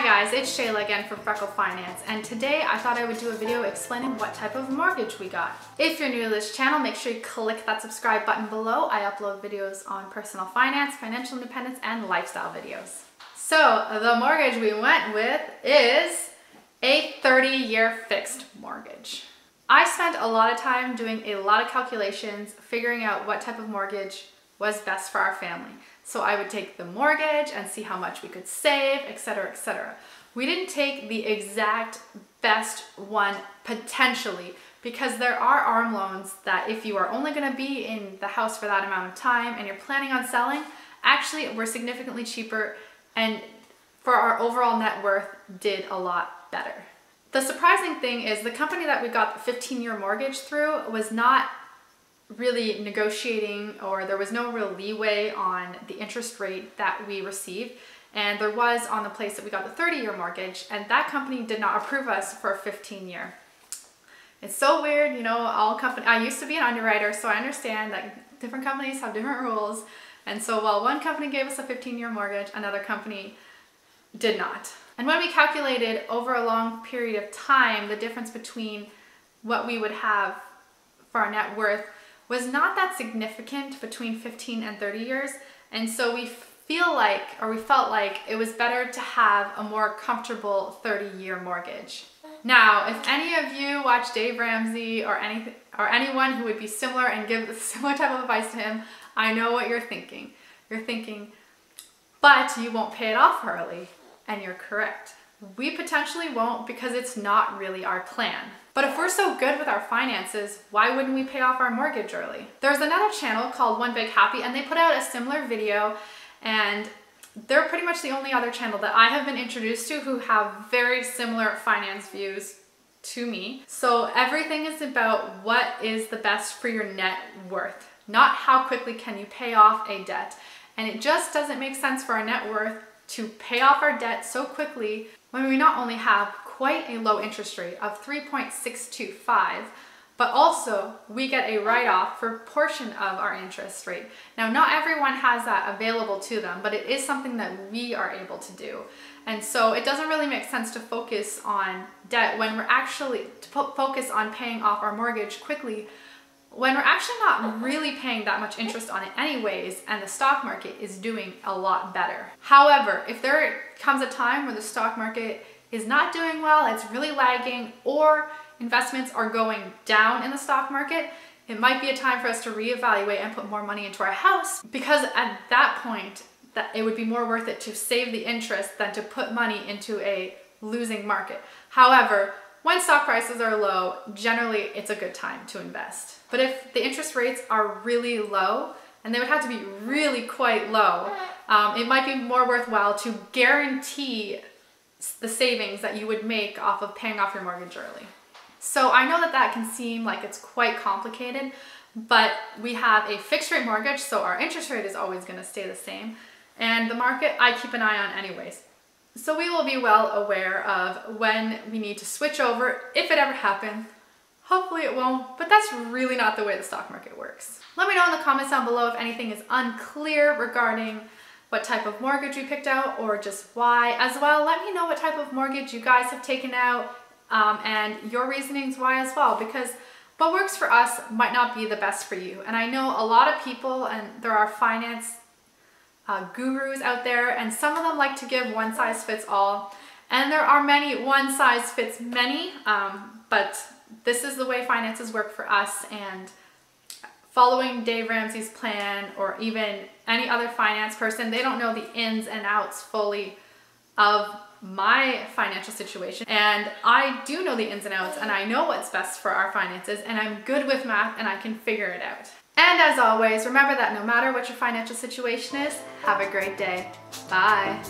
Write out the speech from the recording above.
guys, it's Shayla again from Freckle Finance, and today I thought I would do a video explaining what type of mortgage we got. If you're new to this channel, make sure you click that subscribe button below. I upload videos on personal finance, financial independence, and lifestyle videos. So the mortgage we went with is a 30-year fixed mortgage. I spent a lot of time doing a lot of calculations, figuring out what type of mortgage was best for our family. So I would take the mortgage and see how much we could save, etc., etc. We didn't take the exact best one potentially, because there are ARM loans that if you are only going to be in the house for that amount of time and you're planning on selling, actually were significantly cheaper and for our overall net worth did a lot better. The surprising thing is the company that we got the 15-year mortgage through was not really negotiating, or there was no real leeway on the interest rate that we received, and there was on the place that we got the 30-year mortgage, and that company did not approve us for a 15-year. It's so weird, you know, I used to be an underwriter, so I understand that different companies have different rules, and so while one company gave us a 15-year mortgage, another company did not. And when we calculated over a long period of time, the difference between what we would have for our net worth was not that significant between 15 and 30 years. And so we felt like it was better to have a more comfortable 30-year mortgage. Now, if any of you watch Dave Ramsey or anyone who would be similar and give similar type of advice to him, I know what you're thinking. You're thinking, but you won't pay it off early. And you're correct. We potentially won't, because it's not really our plan. But if we're so good with our finances, why wouldn't we pay off our mortgage early? There's another channel called One Big Happy, and they put out a similar video, and they're pretty much the only other channel that I have been introduced to who have very similar finance views to me. So everything is about what is the best for your net worth, not how quickly can you pay off a debt. And it just doesn't make sense for our net worth to pay off our debt so quickly when we not only have quite a low interest rate of 3.625, but also we get a write-off for a portion of our interest rate. Now, not everyone has that available to them, but it is something that we are able to do. And so it doesn't really make sense to focus on debt when we're actually, focus on paying off our mortgage quickly when we're actually not really paying that much interest on it anyways, and the stock market is doing a lot better. However, if there comes a time where the stock market is not doing well, it's really lagging, or investments are going down in the stock market, it might be a time for us to reevaluate and put more money into our house, because at that point, it would be more worth it to save the interest than to put money into a losing market. However, when stock prices are low, generally it's a good time to invest. But if the interest rates are really low, and they would have to be really quite low, it might be more worthwhile to guarantee the savings that you would make off of paying off your mortgage early. So I know that that can seem like it's quite complicated, but we have a fixed rate mortgage, so our interest rate is always going to stay the same. And the market I keep an eye on anyways. So we will be well aware of when we need to switch over, if it ever happens. Hopefully it won't, but that's really not the way the stock market works. Let me know in the comments down below if anything is unclear regarding what type of mortgage you picked out, or just why. As well, let me know what type of mortgage you guys have taken out and your reasonings why as well, because what works for us might not be the best for you. And I know a lot of people, and there are finance gurus out there, and some of them like to give one size fits all, and there are many one size fits many, but this is the way finances work for us, and following Dave Ramsey's plan, or even any other finance person, they don't know the ins and outs fully of my financial situation, and I do know the ins and outs, and I know what's best for our finances, and I'm good with math, and I can figure it out. And as always, remember that no matter what your financial situation is, have a great day. Bye.